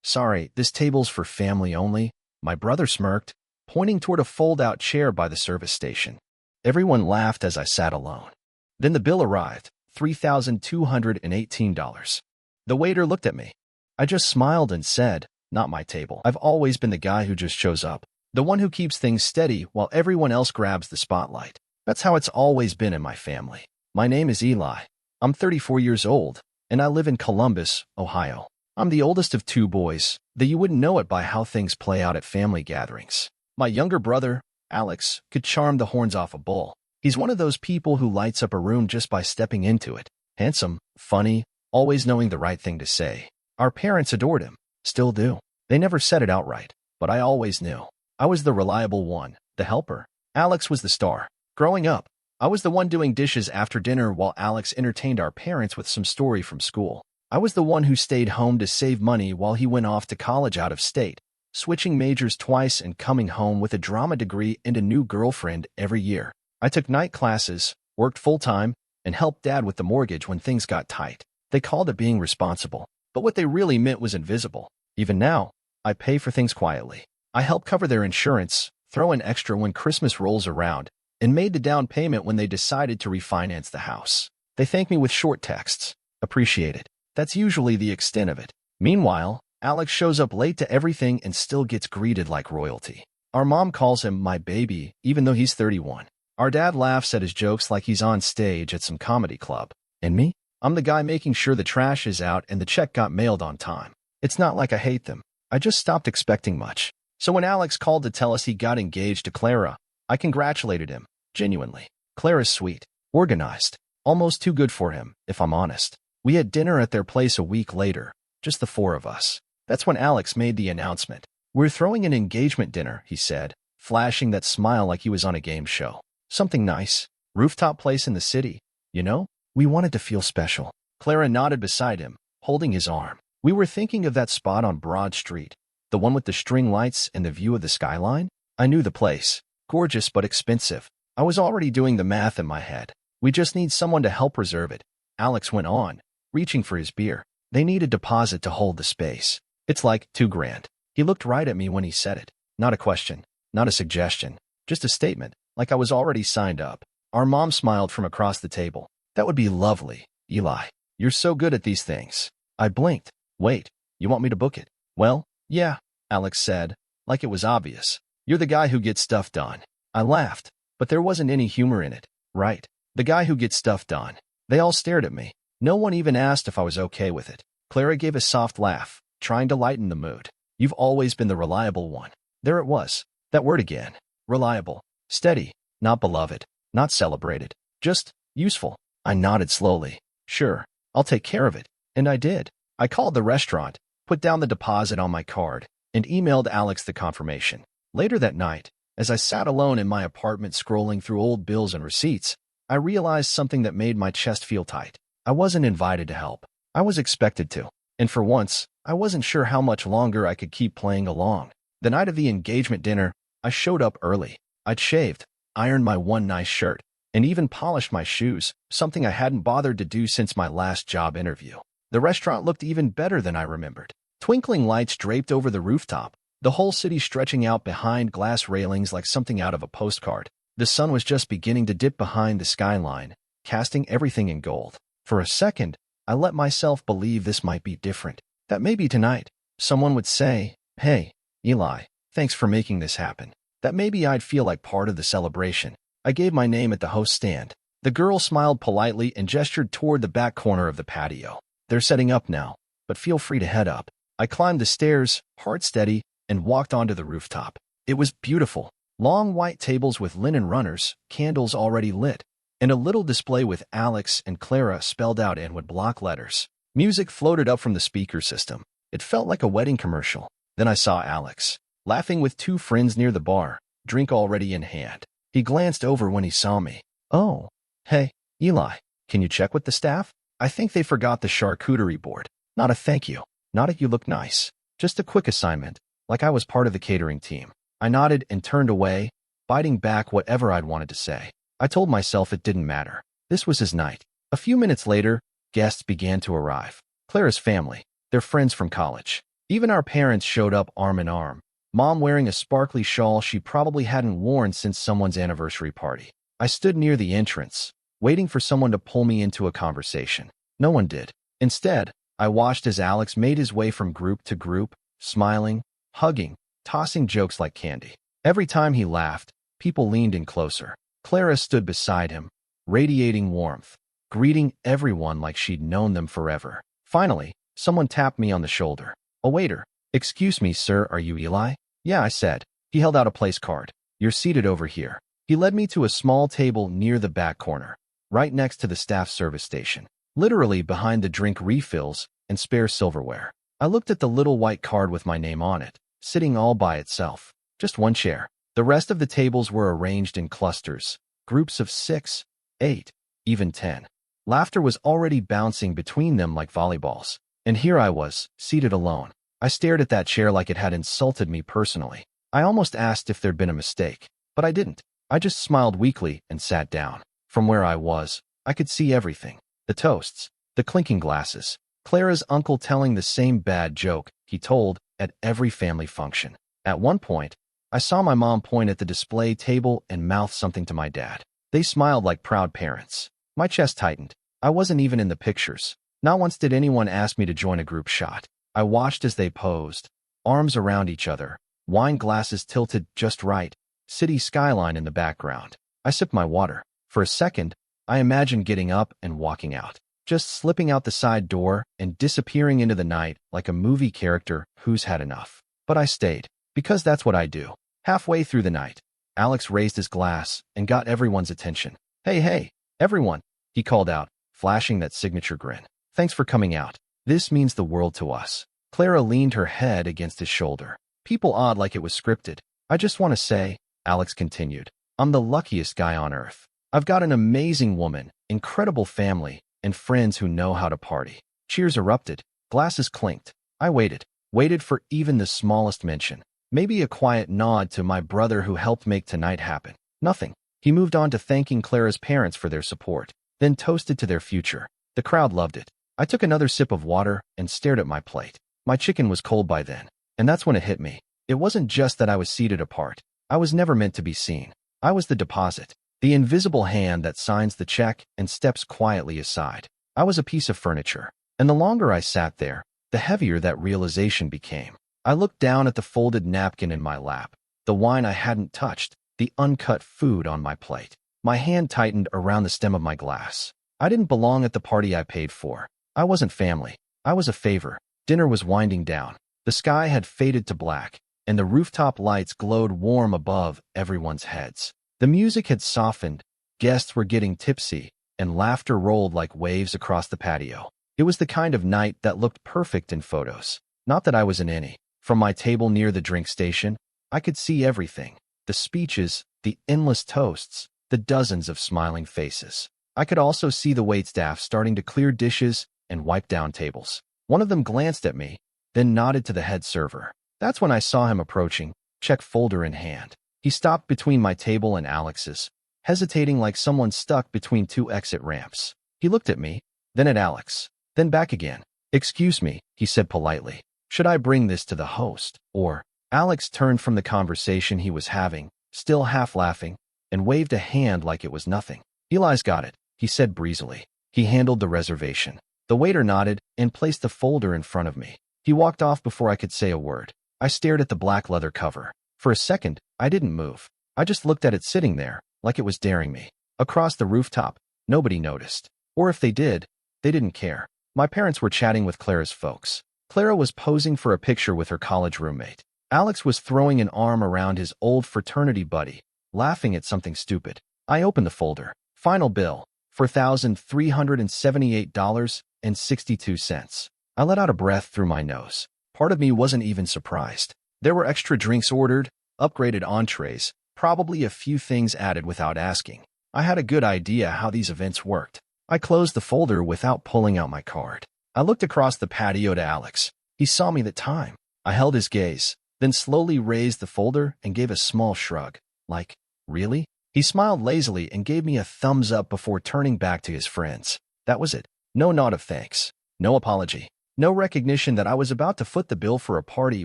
Sorry, this table's for family only, my brother smirked, pointing toward a fold-out chair by the service station. Everyone laughed as I sat alone. Then the bill arrived, $3,218. The waiter looked at me. I just smiled and said, "Not my table." I've always been the guy who just shows up, the one who keeps things steady while everyone else grabs the spotlight. That's how it's always been in my family. My name is Eli. I'm 34 years old, and I live in Columbus, Ohio. I'm the oldest of two boys, though you wouldn't know it by how things play out at family gatherings. My younger brother, Alex, could charm the horns off a bull. He's one of those people who lights up a room just by stepping into it. Handsome, funny, always knowing the right thing to say. Our parents adored him, still do. They never said it outright, but I always knew. I was the reliable one, the helper. Alex was the star. Growing up, I was the one doing dishes after dinner while Alex entertained our parents with some story from school. I was the one who stayed home to save money while he went off to college out of state, switching majors twice and coming home with a drama degree and a new girlfriend every year. I took night classes, worked full-time, and helped Dad with the mortgage when things got tight. They called it being responsible, but what they really meant was invisible. Even now, I pay for things quietly. I help cover their insurance, throw in extra when Christmas rolls around, and made the down payment when they decided to refinance the house. They thank me with short texts. Appreciate it. That's usually the extent of it. Meanwhile, Alex shows up late to everything and still gets greeted like royalty. Our mom calls him my baby, even though he's 31. Our dad laughs at his jokes like he's on stage at some comedy club. And me? I'm the guy making sure the trash is out and the check got mailed on time. It's not like I hate them. I just stopped expecting much. So when Alex called to tell us he got engaged to Clara, I congratulated him, genuinely. Clara's sweet, organized, almost too good for him, if I'm honest. We had dinner at their place a week later, just the four of us. That's when Alex made the announcement. "We're throwing an engagement dinner," he said, flashing that smile like he was on a game show. "Something nice. Rooftop place in the city. You know, we wanted to feel special." Clara nodded beside him, holding his arm. "We were thinking of that spot on Broad Street, the one with the string lights and the view of the skyline." I knew the place. Gorgeous but expensive. I was already doing the math in my head. "We just need someone to help reserve it," Alex went on, reaching for his beer. "They need a deposit to hold the space. It's like $2,000. He looked right at me when he said it. Not a question, not a suggestion, just a statement, like I was already signed up. Our mom smiled from across the table. "That would be lovely, Eli. You're so good at these things." I blinked. "Wait, you want me to book it?" "Well, yeah," Alex said, like it was obvious. "You're the guy who gets stuff done." I laughed, but there wasn't any humor in it. Right, the guy who gets stuff done. They all stared at me. No one even asked if I was okay with it. Clara gave a soft laugh, trying to lighten the mood. "You've always been the reliable one." There it was. That word again. Reliable. Steady. Not beloved. Not celebrated. Just useful. I nodded slowly. "Sure, I'll take care of it." And I did. I called the restaurant, put down the deposit on my card, and emailed Alex the confirmation. Later that night, as I sat alone in my apartment scrolling through old bills and receipts, I realized something that made my chest feel tight. I wasn't invited to help. I was expected to. And for once, I wasn't sure how much longer I could keep playing along. The night of the engagement dinner, I showed up early. I'd shaved, ironed my one nice shirt, and even polished my shoes, something I hadn't bothered to do since my last job interview. The restaurant looked even better than I remembered. Twinkling lights draped over the rooftop, the whole city stretching out behind glass railings like something out of a postcard. The sun was just beginning to dip behind the skyline, casting everything in gold. For a second, I let myself believe this might be different. That maybe tonight, someone would say, "Hey, Eli, thanks for making this happen." That maybe I'd feel like part of the celebration. I gave my name at the host stand. The girl smiled politely and gestured toward the back corner of the patio. "They're setting up now, but feel free to head up." I climbed the stairs, heart steady, and walked onto the rooftop. It was beautiful. Long white tables with linen runners, candles already lit, and a little display with Alex and Clara spelled out in wood block letters. Music floated up from the speaker system. It felt like a wedding commercial. Then I saw Alex, laughing with two friends near the bar, drink already in hand. He glanced over when he saw me. "Oh, hey, Eli, can you check with the staff? I think they forgot the charcuterie board." "Not a thank you. Not a you look nice. Just a quick assignment, like I was part of the catering team." I nodded and turned away, biting back whatever I'd wanted to say. I told myself it didn't matter. This was his night. A few minutes later, guests began to arrive. Clara's family, their friends from college. Even our parents showed up arm in arm. Mom wearing a sparkly shawl she probably hadn't worn since someone's anniversary party. I stood near the entrance, waiting for someone to pull me into a conversation. No one did. Instead, I watched as Alex made his way from group to group, smiling, hugging, tossing jokes like candy. Every time he laughed, people leaned in closer. Clara stood beside him, radiating warmth, greeting everyone like she'd known them forever. Finally, someone tapped me on the shoulder. A waiter. "Excuse me, sir, are you Eli?" "Yeah," I said. He held out a place card. "You're seated over here." He led me to a small table near the back corner, right next to the staff service station, literally behind the drink refills and spare silverware. I looked at the little white card with my name on it, sitting all by itself. Just one chair. The rest of the tables were arranged in clusters, groups of 6, 8, even 10. Laughter was already bouncing between them like volleyballs. And here I was, seated alone. I stared at that chair like it had insulted me personally. I almost asked if there'd been a mistake, but I didn't. I just smiled weakly and sat down. From where I was, I could see everything. The toasts, the clinking glasses, Clara's uncle telling the same bad joke he told at every family function. At one point, I saw my mom point at the display table and mouth something to my dad. They smiled like proud parents. My chest tightened. I wasn't even in the pictures. Not once did anyone ask me to join a group shot. I watched as they posed, arms around each other, wine glasses tilted just right, city skyline in the background. I sipped my water. For a second, I imagined getting up and walking out, just slipping out the side door and disappearing into the night like a movie character who's had enough. But I stayed, because that's what I do. Halfway through the night, Alex raised his glass and got everyone's attention. Hey, everyone," he called out, flashing that signature grin. "Thanks for coming out. This means the world to us." Clara leaned her head against his shoulder. "People odd like it was scripted. I just want to say," Alex continued, "I'm the luckiest guy on earth. I've got an amazing woman, incredible family, and friends who know how to party." Cheers erupted. Glasses clinked. I waited for even the smallest mention. Maybe a quiet nod to my brother who helped make tonight happen. Nothing. He moved on to thanking Clara's parents for their support, then toasted to their future. The crowd loved it. I took another sip of water and stared at my plate. My chicken was cold by then, and that's when it hit me. It wasn't just that I was seated apart. I was never meant to be seen. I was the deposit, the invisible hand that signs the check and steps quietly aside. I was a piece of furniture, and the longer I sat there, the heavier that realization became. I looked down at the folded napkin in my lap, the wine I hadn't touched, the uncut food on my plate. My hand tightened around the stem of my glass. I didn't belong at the party I paid for. I wasn't family. I was a favor. Dinner was winding down. The sky had faded to black, and the rooftop lights glowed warm above everyone's heads. The music had softened, guests were getting tipsy, and laughter rolled like waves across the patio. It was the kind of night that looked perfect in photos. Not that I was in any. From my table near the drink station, I could see everything. The speeches, the endless toasts, the dozens of smiling faces. I could also see the waitstaff starting to clear dishes and wipe down tables. One of them glanced at me, then nodded to the head server. That's when I saw him approaching, check folder in hand. He stopped between my table and Alex's, hesitating like someone stuck between two exit ramps. He looked at me, then at Alex, then back again. "Excuse me," he said politely. "Should I bring this to the host, or—" Alex turned from the conversation he was having, still half laughing, and waved a hand like it was nothing. "Eli's got it," he said breezily. He handled the reservation. The waiter nodded and placed the folder in front of me. He walked off before I could say a word. I stared at the black leather cover. For a second, I didn't move. I just looked at it sitting there, like it was daring me. Across the rooftop, nobody noticed. Or if they did, they didn't care. My parents were chatting with Clara's folks. Clara was posing for a picture with her college roommate. Alex was throwing an arm around his old fraternity buddy, laughing at something stupid. I opened the folder. Final bill, $4,378.62. I let out a breath through my nose. Part of me wasn't even surprised. There were extra drinks ordered, upgraded entrees, probably a few things added without asking. I had a good idea how these events worked. I closed the folder without pulling out my card. I looked across the patio to Alex. He saw me that time. I held his gaze, then slowly raised the folder and gave a small shrug. Like, really? He smiled lazily and gave me a thumbs up before turning back to his friends. That was it. No nod of thanks. No apology. No recognition that I was about to foot the bill for a party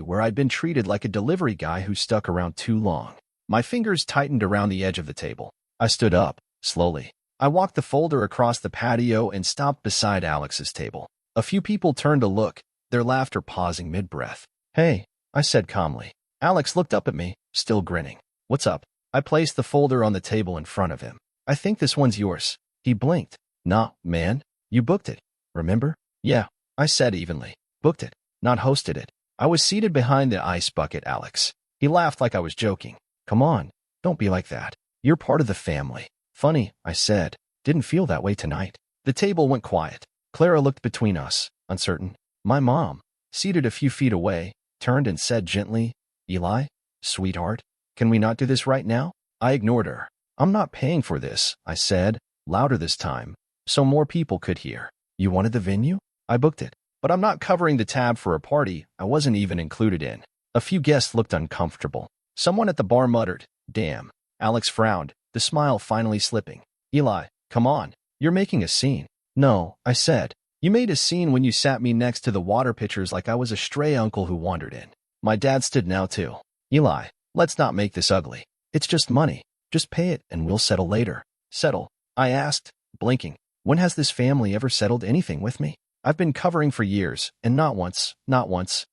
where I'd been treated like a delivery guy who stuck around too long. My fingers tightened around the edge of the table. I stood up, slowly. I walked the folder across the patio and stopped beside Alex's table. A few people turned to look, their laughter pausing mid-breath. "Hey," I said calmly. Alex looked up at me, still grinning. "What's up?" I placed the folder on the table in front of him. "I think this one's yours." He blinked. "Nah, man. You booked it, remember?" "Yeah," I said evenly. "Booked it, not hosted it." I was seated behind the ice bucket, Alex. He laughed like I was joking. "Come on, don't be like that. You're part of the family." "Funny," I said. "Didn't feel that way tonight." The table went quiet. Clara looked between us, uncertain. My mom, seated a few feet away, turned and said gently, "Eli, sweetheart, can we not do this right now?" I ignored her. "I'm not paying for this," I said, louder this time, so more people could hear. "You wanted the venue? I booked it. But I'm not covering the tab for a party I wasn't even included in." A few guests looked uncomfortable. Someone at the bar muttered, "Damn." Alex frowned, the smile finally slipping. "Eli, come on. You're making a scene." "No," I said. "You made a scene when you sat me next to the water pitchers like I was a stray uncle who wandered in." My dad stood now too. "Eli, let's not make this ugly. It's just money. Just pay it and we'll settle later." "Settle?" I asked, blinking. "When has this family ever settled anything with me? I've been covering for years, and not once,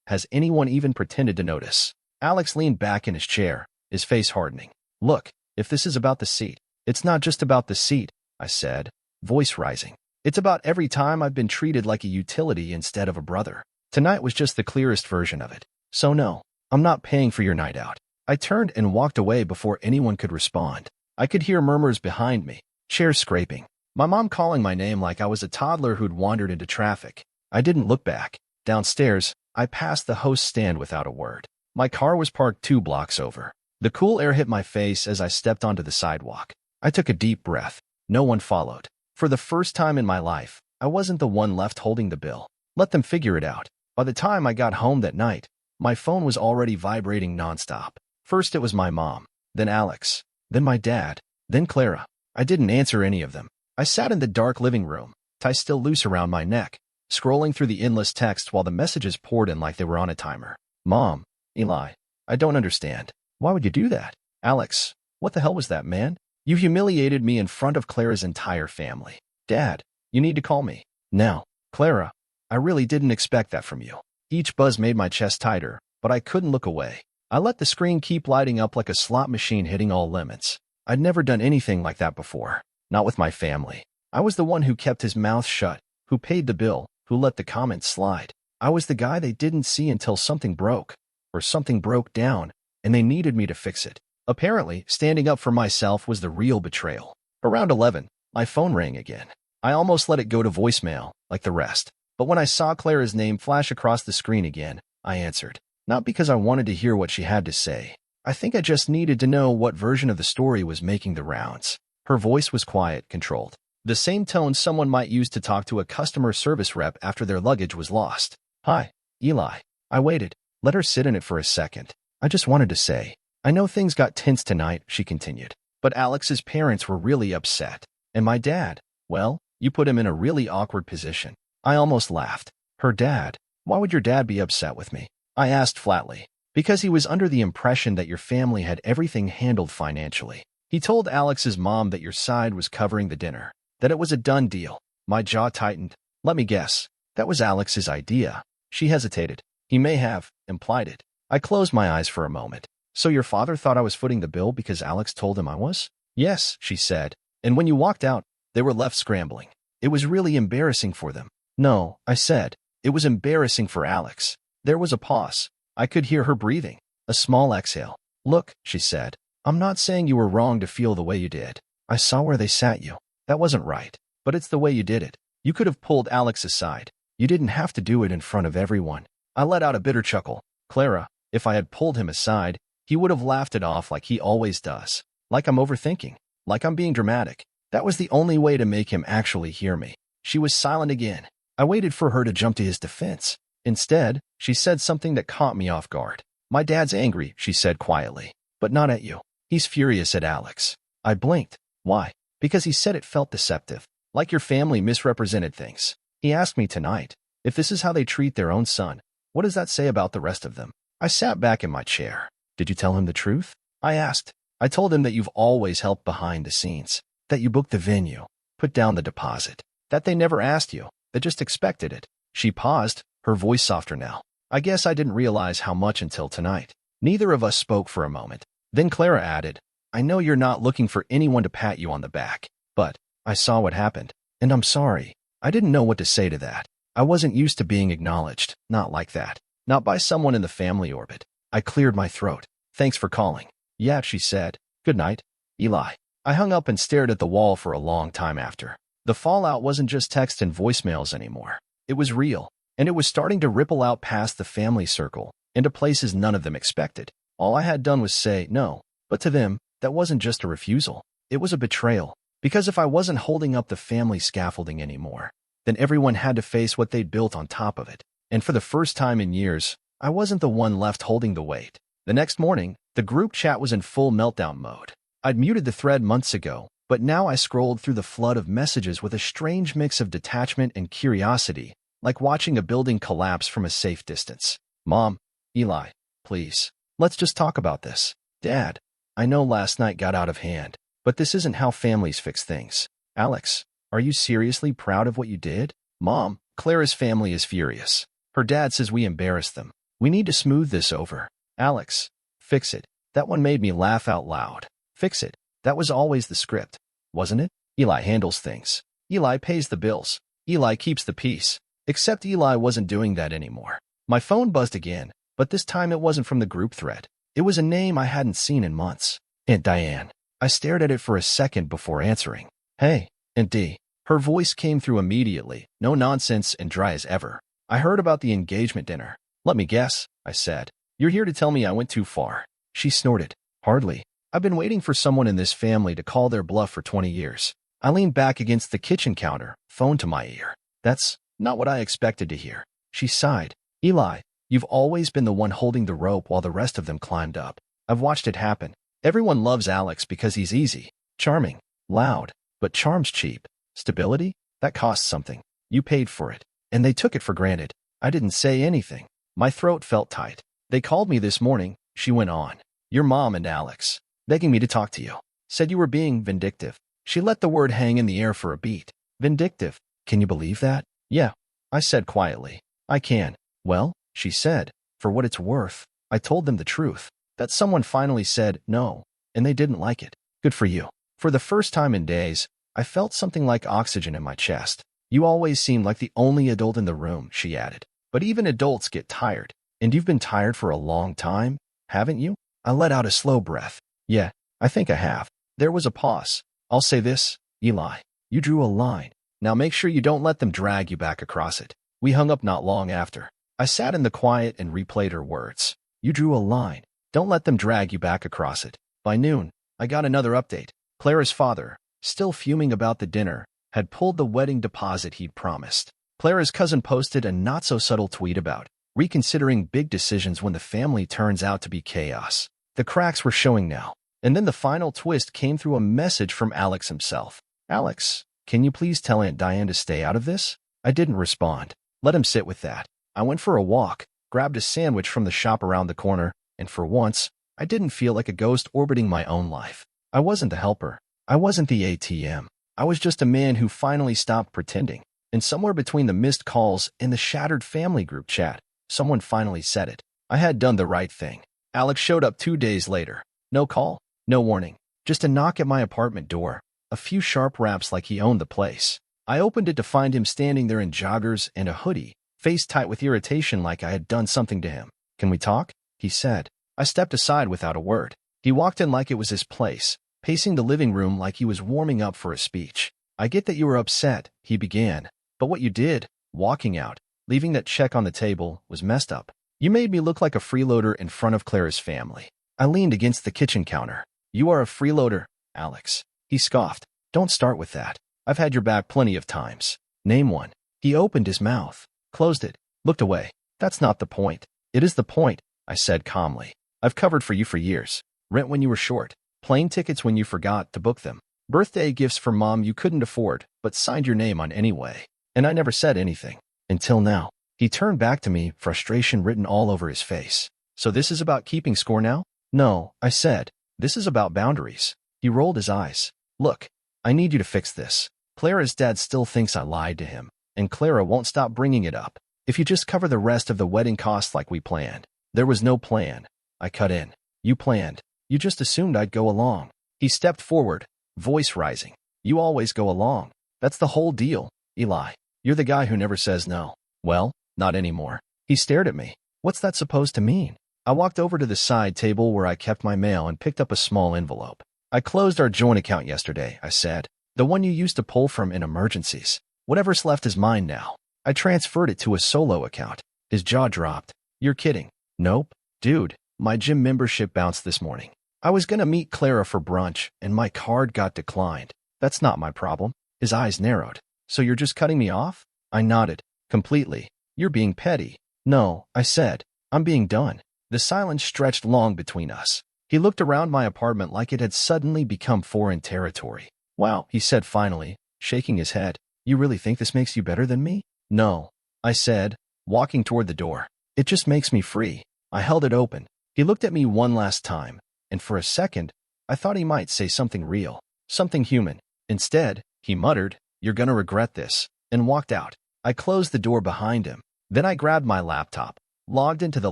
has anyone even pretended to notice." Alex leaned back in his chair, his face hardening. "Look, if this is about the seat, it's not just about the seat," I said, voice rising. "It's about every time I've been treated like a utility instead of a brother. Tonight was just the clearest version of it. So no, I'm not paying for your night out." I turned and walked away before anyone could respond. I could hear murmurs behind me, chairs scraping, my mom calling my name like I was a toddler who'd wandered into traffic. I didn't look back. Downstairs, I passed the host stand without a word. My car was parked 2 blocks over. The cool air hit my face as I stepped onto the sidewalk. I took a deep breath. No one followed. For the first time in my life, I wasn't the one left holding the bill. Let them figure it out. By the time I got home that night, my phone was already vibrating nonstop. First it was my mom, then Alex, then my dad, then Clara. I didn't answer any of them. I sat in the dark living room, tie still loose around my neck, scrolling through the endless text while the messages poured in like they were on a timer. "Mom, Eli, I don't understand. Why would you do that?" "Alex, what the hell was that, man? You humiliated me in front of Clara's entire family." "Dad, you need to call me." "Now." "Clara, I really didn't expect that from you." Each buzz made my chest tighter, but I couldn't look away. I let the screen keep lighting up like a slot machine hitting all limits. I'd never done anything like that before. Not with my family. I was the one who kept his mouth shut, who paid the bill, who let the comments slide. I was the guy they didn't see until something broke, or something broke down, and they needed me to fix it. Apparently, standing up for myself was the real betrayal. Around 11, my phone rang again. I almost let it go to voicemail, like the rest. But when I saw Clara's name flash across the screen again, I answered. Not because I wanted to hear what she had to say. I think I just needed to know what version of the story was making the rounds. Her voice was quiet, controlled. The same tone someone might use to talk to a customer service rep after their luggage was lost. "Hi, Eli." I waited. Let her sit in it for a second. "I just wanted to say, I know things got tense tonight," she continued. "But Alex's parents were really upset. And my dad, well, you put him in a really awkward position." I almost laughed. "Her dad? Why would your dad be upset with me?" I asked flatly. "Because he was under the impression that your family had everything handled financially. He told Alex's mom that your side was covering the dinner, that it was a done deal." My jaw tightened. "Let me guess. That was Alex's idea." She hesitated. "He may have implied it." I closed my eyes for a moment. "So your father thought I was footing the bill because Alex told him I was?" "Yes," she said. "And when you walked out, they were left scrambling. It was really embarrassing for them." "No," I said. "It was embarrassing for Alex." There was a pause. I could hear her breathing. A small exhale. "Look," she said. "I'm not saying you were wrong to feel the way you did. I saw where they sat you. That wasn't right. But it's the way you did it. You could have pulled Alex aside. You didn't have to do it in front of everyone." I let out a bitter chuckle. "Clara, if I had pulled him aside, he would have laughed it off like he always does. Like I'm overthinking. Like I'm being dramatic. That was the only way to make him actually hear me." She was silent again. I waited for her to jump to his defense. Instead, she said something that caught me off guard. "My dad's angry," she said quietly. "But not at you. He's furious at Alex." I blinked. "Why?" "Because he said it felt deceptive. Like your family misrepresented things. He asked me tonight. If this is how they treat their own son, what does that say about the rest of them? I sat back in my chair. Did you tell him the truth? I asked. I told him that you've always helped behind the scenes, that you booked the venue, put down the deposit, that they never asked you, they just expected it. She paused, her voice softer now. I guess I didn't realize how much until tonight. Neither of us spoke for a moment. Then Clara added, I know you're not looking for anyone to pat you on the back, but I saw what happened, and I'm sorry. I didn't know what to say to that. I wasn't used to being acknowledged, not like that, not by someone in the family orbit. I cleared my throat. Thanks for calling. Yeah, she said. Good night, Eli. I hung up and stared at the wall for a long time after. The fallout wasn't just text and voicemails anymore. It was real, and it was starting to ripple out past the family circle, into places none of them expected. All I had done was say no, but to them, that wasn't just a refusal. It was a betrayal, because if I wasn't holding up the family scaffolding anymore, then everyone had to face what they'd built on top of it. And for the first time in years, I wasn't the one left holding the weight. The next morning, the group chat was in full meltdown mode. I'd muted the thread months ago, but now I scrolled through the flood of messages with a strange mix of detachment and curiosity, like watching a building collapse from a safe distance. Mom, Eli, please, let's just talk about this. Dad, I know last night got out of hand, but this isn't how families fix things. Alex, are you seriously proud of what you did? Mom, Clara's family is furious. Her dad says we embarrassed them. We need to smooth this over. Alex, fix it. That one made me laugh out loud. Fix it. That was always the script, wasn't it? Eli handles things. Eli pays the bills. Eli keeps the peace. Except Eli wasn't doing that anymore. My phone buzzed again, but this time it wasn't from the group thread. It was a name I hadn't seen in months. Aunt Diane. I stared at it for a second before answering. Hey, Aunt D. Her voice came through immediately, no nonsense and dry as ever. I heard about the engagement dinner. Let me guess, I said. You're here to tell me I went too far. She snorted. Hardly. I've been waiting for someone in this family to call their bluff for 20 years. I leaned back against the kitchen counter, phone to my ear. That's not what I expected to hear. She sighed. Eli, you've always been the one holding the rope while the rest of them climbed up. I've watched it happen. Everyone loves Alex because he's easy, charming, loud, but charm's cheap. Stability? That costs something. You paid for it, and they took it for granted. I didn't say anything. My throat felt tight. They called me this morning, she went on. Your mom and Alex, begging me to talk to you. Said you were being vindictive. She let the word hang in the air for a beat. Vindictive. Can you believe that? Yeah, I said quietly. I can. Well, she said, for what it's worth, I told them the truth. That someone finally said no, and they didn't like it. Good for you. For the first time in days, I felt something like oxygen in my chest. You always seemed like the only adult in the room, she added. But even adults get tired. And you've been tired for a long time, haven't you? I let out a slow breath. Yeah, I think I have. There was a pause. I'll say this, Eli. You drew a line. Now make sure you don't let them drag you back across it. We hung up not long after. I sat in the quiet and replayed her words. You drew a line. Don't let them drag you back across it. By noon, I got another update. Clara's father, still fuming about the dinner, had pulled the wedding deposit he'd promised. Clara's cousin posted a not-so-subtle tweet about reconsidering big decisions when the family turns out to be chaos. The cracks were showing now. And then the final twist came through a message from Alex himself. Alex, can you please tell Aunt Diane to stay out of this? I didn't respond. Let him sit with that. I went for a walk, grabbed a sandwich from the shop around the corner, and for once, I didn't feel like a ghost orbiting my own life. I wasn't the helper. I wasn't the ATM. I was just a man who finally stopped pretending. And somewhere between the missed calls and the shattered family group chat, someone finally said it. I had done the right thing. Alex showed up 2 days later. No call, no warning, just a knock at my apartment door, a few sharp raps like he owned the place. I opened it to find him standing there in joggers and a hoodie, face tight with irritation like I had done something to him. Can we talk? He said. I stepped aside without a word. He walked in like it was his place, pacing the living room like he was warming up for a speech. I get that you were upset, he began, but what you did, walking out, leaving that check on the table, was messed up. You made me look like a freeloader in front of Clara's family. I leaned against the kitchen counter. You are a freeloader, Alex. He scoffed. Don't start with that. I've had your back plenty of times. Name one. He opened his mouth, closed it, looked away. That's not the point. It is the point, I said calmly. I've covered for you for years. Rent when you were short. Plane tickets when you forgot to book them. Birthday gifts for mom you couldn't afford, but signed your name on anyway. And I never said anything. Until now. He turned back to me, frustration written all over his face. So this is about keeping score now? No, I said. This is about boundaries. He rolled his eyes. Look, I need you to fix this. Clara's dad still thinks I lied to him, and Clara won't stop bringing it up. If you just cover the rest of the wedding costs like we planned. There was no plan. I cut in. You planned. You just assumed I'd go along. He stepped forward, voice rising. You always go along. That's the whole deal, Eli. You're the guy who never says no. Well, not anymore. He stared at me. What's that supposed to mean? I walked over to the side table where I kept my mail and picked up a small envelope. I closed our joint account yesterday, I said. The one you used to pull from in emergencies. Whatever's left is mine now. I transferred it to a solo account. His jaw dropped. You're kidding. Nope. Dude, my gym membership bounced this morning. I was gonna meet Clara for brunch, and my card got declined. That's not my problem. His eyes narrowed. So you're just cutting me off? I nodded. Completely. You're being petty. No, I said. I'm being done. The silence stretched long between us. He looked around my apartment like it had suddenly become foreign territory. Wow, he said finally, shaking his head. You really think this makes you better than me? No, I said, walking toward the door. It just makes me free. I held it open. He looked at me one last time, and for a second, I thought he might say something real, something human. Instead, he muttered, You're gonna regret this, and walked out. I closed the door behind him. Then I grabbed my laptop, logged into the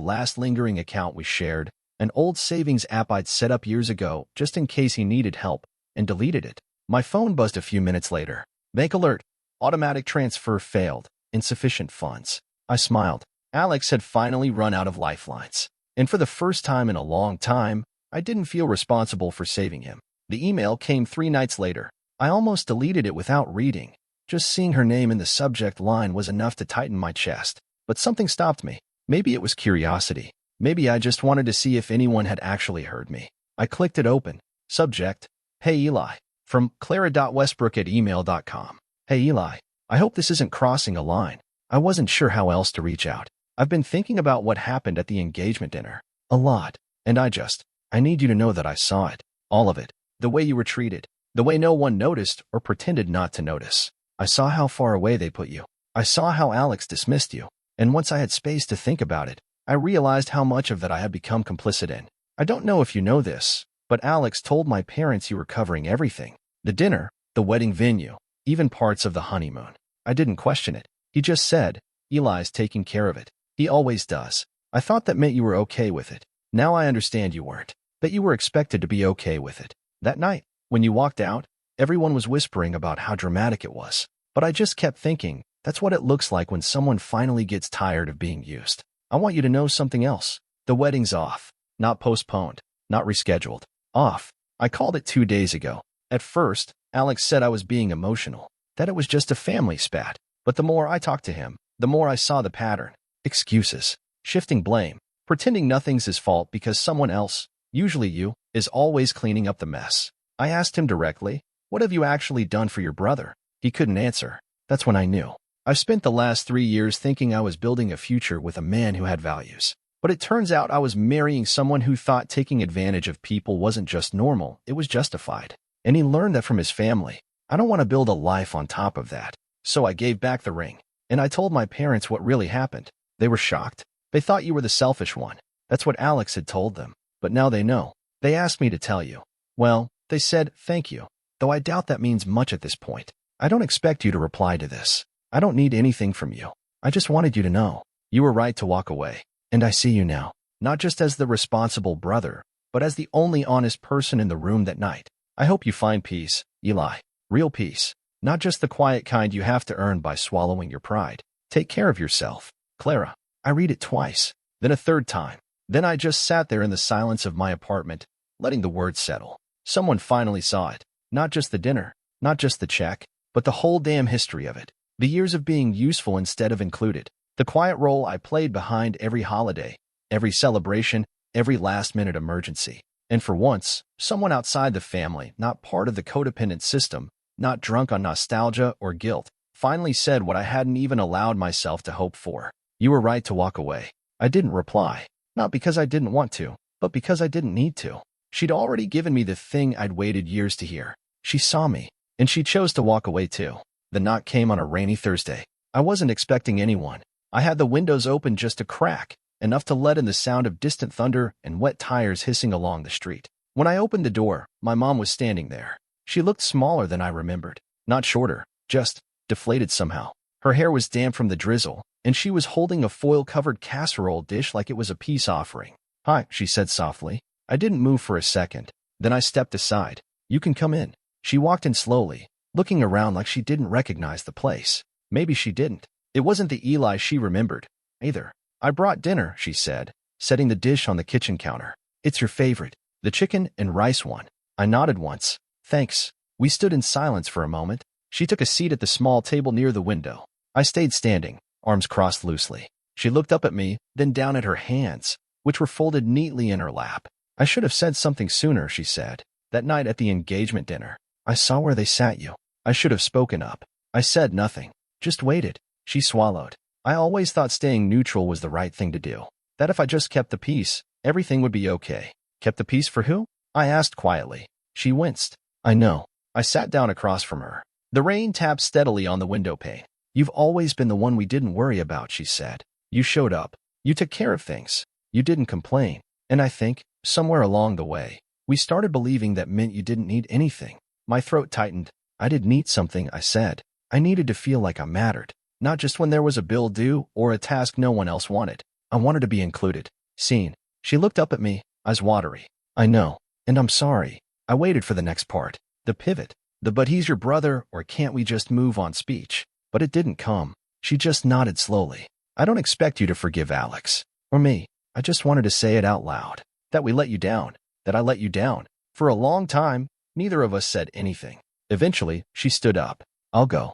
last lingering account we shared, an old savings app I'd set up years ago just in case he needed help, and deleted it. My phone buzzed a few minutes later. Bank alert. Automatic transfer failed. Insufficient funds. I smiled. Alex had finally run out of lifelines. And for the first time in a long time, I didn't feel responsible for saving him. The email came 3 nights later. I almost deleted it without reading. Just seeing her name in the subject line was enough to tighten my chest. But something stopped me. Maybe it was curiosity. Maybe I just wanted to see if anyone had actually heard me. I clicked it open. Subject: Hey Eli. From clara.westbrook@email.com. Hey Eli. I hope this isn't crossing a line. I wasn't sure how else to reach out. I've been thinking about what happened at the engagement dinner. A lot. And I need you to know that I saw it. All of it. The way you were treated. The way no one noticed or pretended not to notice. I saw how far away they put you. I saw how Alex dismissed you. And once I had space to think about it, I realized how much of that I had become complicit in. I don't know if you know this, but Alex told my parents you were covering everything. The dinner, the wedding venue, even parts of the honeymoon. I didn't question it. He just said, Eli's taking care of it. He always does. I thought that meant you were okay with it. Now I understand you weren't. That you were expected to be okay with it. That night, when you walked out, everyone was whispering about how dramatic it was. But I just kept thinking, that's what it looks like when someone finally gets tired of being used. I want you to know something else. The wedding's off. Not postponed. Not rescheduled. Off. I called it 2 days ago. At first, Alex said I was being emotional. That it was just a family spat. But the more I talked to him, the more I saw the pattern. Excuses. Shifting blame. Pretending nothing's his fault because someone else, usually you, is always cleaning up the mess. I asked him directly, what have you actually done for your brother? He couldn't answer. That's when I knew. I've spent the last 3 years thinking I was building a future with a man who had values. But it turns out I was marrying someone who thought taking advantage of people wasn't just normal, it was justified. And he learned that from his family. I don't want to build a life on top of that. So I gave back the ring. And I told my parents what really happened. They were shocked. They thought you were the selfish one. That's what Alex had told them. But now they know. They asked me to tell you. Well, they said thank you. Though I doubt that means much at this point. I don't expect you to reply to this. I don't need anything from you. I just wanted you to know. You were right to walk away. And I see you now. Not just as the responsible brother, but as the only honest person in the room that night. I hope you find peace, Eli. Real peace. Not just the quiet kind you have to earn by swallowing your pride. Take care of yourself, Clara. I read it twice, then a third time. Then I just sat there in the silence of my apartment, letting the words settle. Someone finally saw it. Not just the dinner, not just the check, but the whole damn history of it. The years of being useful instead of included. The quiet role I played behind every holiday, every celebration, every last-minute emergency. And for once, someone outside the family, not part of the codependent system, not drunk on nostalgia or guilt, finally said what I hadn't even allowed myself to hope for. You were right to walk away. I didn't reply. Not because I didn't want to, but because I didn't need to. She'd already given me the thing I'd waited years to hear. She saw me, and she chose to walk away too. The knock came on a rainy Thursday. I wasn't expecting anyone. I had the windows open just a crack, enough to let in the sound of distant thunder and wet tires hissing along the street. When I opened the door, my mom was standing there. She looked smaller than I remembered. Not shorter, just deflated somehow. Her hair was damp from the drizzle, and she was holding a foil-covered casserole dish like it was a peace offering. "Hi," she said softly. I didn't move for a second. Then I stepped aside. "You can come in." She walked in slowly, looking around like she didn't recognize the place. Maybe she didn't. It wasn't the Eli she remembered, either. "I brought dinner," she said, setting the dish on the kitchen counter. "It's your favorite, the chicken and rice one." I nodded once. "Thanks." We stood in silence for a moment. She took a seat at the small table near the window. I stayed standing, arms crossed loosely. She looked up at me, then down at her hands, which were folded neatly in her lap. "I should have said something sooner," she said. "That night at the engagement dinner, I saw where they sat you. I should have spoken up." I said nothing, just waited. She swallowed. "I always thought staying neutral was the right thing to do. That if I just kept the peace, everything would be okay." "Kept the peace for who?" I asked quietly. She winced. "I know." I sat down across from her. The rain tapped steadily on the window pane. "You've always been the one we didn't worry about," she said. "You showed up. You took care of things. You didn't complain. And I think, somewhere along the way, we started believing that meant you didn't need anything." My throat tightened. "I did need something," I said. "I needed to feel like I mattered. Not just when there was a bill due or a task no one else wanted. I wanted to be included. Seen." She looked up at me, eyes watery. "I know. And I'm sorry." I waited for the next part. The pivot. The "but he's your brother" or "can't we just move on" speech. But it didn't come. She just nodded slowly. "I don't expect you to forgive Alex. Or me. I just wanted to say it out loud. That we let you down. That I let you down." For a long time, neither of us said anything. Eventually, she stood up. "I'll go.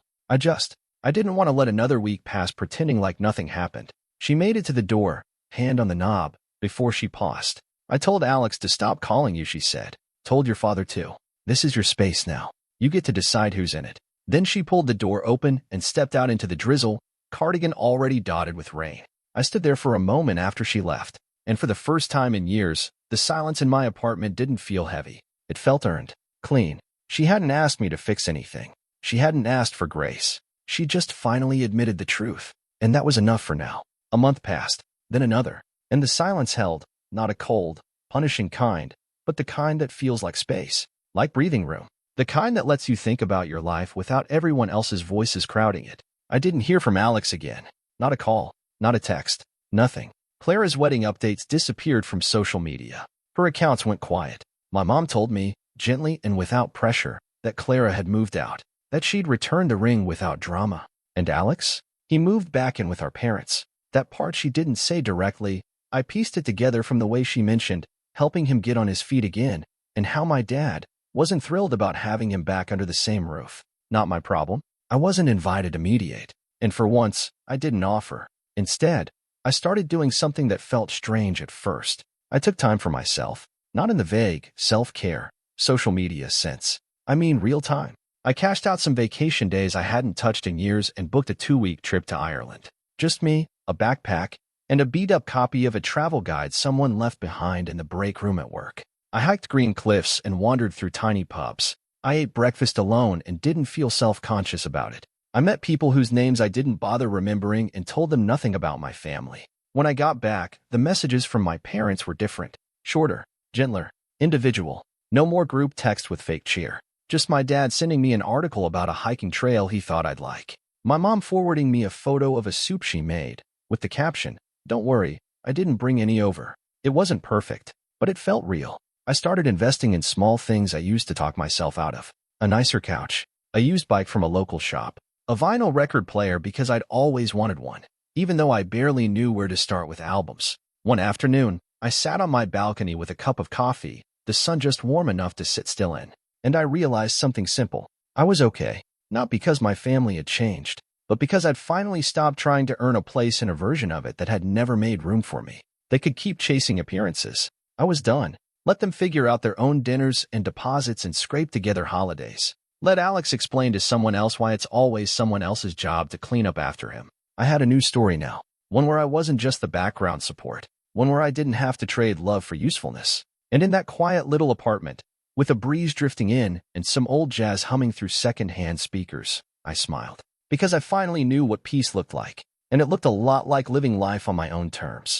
I didn't want to let another week pass pretending like nothing happened." She made it to the door, hand on the knob, before she paused. "I told Alex to stop calling you," she said. "Told your father too. This is your space now. You get to decide who's in it." Then she pulled the door open and stepped out into the drizzle, cardigan already dotted with rain. I stood there for a moment after she left, and for the first time in years, the silence in my apartment didn't feel heavy. It felt earned, clean. She hadn't asked me to fix anything. She hadn't asked for grace. She just finally admitted the truth, and that was enough for now. A month passed, then another, and the silence held, not a cold, punishing kind, but the kind that feels like space, like breathing room. The kind that lets you think about your life without everyone else's voices crowding it. I didn't hear from Alex again. Not a call, not a text, nothing. Clara's wedding updates disappeared from social media. Her accounts went quiet. My mom told me, gently and without pressure, that Clara had moved out, that she'd returned the ring without drama. And Alex? He moved back in with our parents. That part she didn't say directly. I pieced it together from the way she mentioned, helping him get on his feet again, and how my dad wasn't thrilled about having him back under the same roof. Not my problem. I wasn't invited to mediate. And for once, I didn't offer. Instead, I started doing something that felt strange at first. I took time for myself, not in the vague, self-care, social media sense. I mean real time. I cashed out some vacation days I hadn't touched in years and booked a 2-week trip to Ireland. Just me, a backpack, and a beat-up copy of a travel guide someone left behind in the break room at work. I hiked green cliffs and wandered through tiny pubs. I ate breakfast alone and didn't feel self-conscious about it. I met people whose names I didn't bother remembering and told them nothing about my family. When I got back, the messages from my parents were different. Shorter, gentler, individual. No more group text with fake cheer. Just my dad sending me an article about a hiking trail he thought I'd like. My mom forwarding me a photo of a soup she made, with the caption, "Don't worry, I didn't bring any over." It wasn't perfect, but it felt real. I started investing in small things I used to talk myself out of. A nicer couch, a used bike from a local shop, a vinyl record player because I'd always wanted one, even though I barely knew where to start with albums. One afternoon, I sat on my balcony with a cup of coffee, the sun just warm enough to sit still in, and I realized something simple. I was okay, not because my family had changed, but because I'd finally stopped trying to earn a place in a version of it that had never made room for me. They could keep chasing appearances. I was done. Let them figure out their own dinners and deposits and scrape together holidays. Let Alex explain to someone else why it's always someone else's job to clean up after him. I had a new story now, one where I wasn't just the background support, one where I didn't have to trade love for usefulness. And in that quiet little apartment, with a breeze drifting in and some old jazz humming through second-hand speakers, I smiled. Because I finally knew what peace looked like. and it looked a lot like living life on my own terms.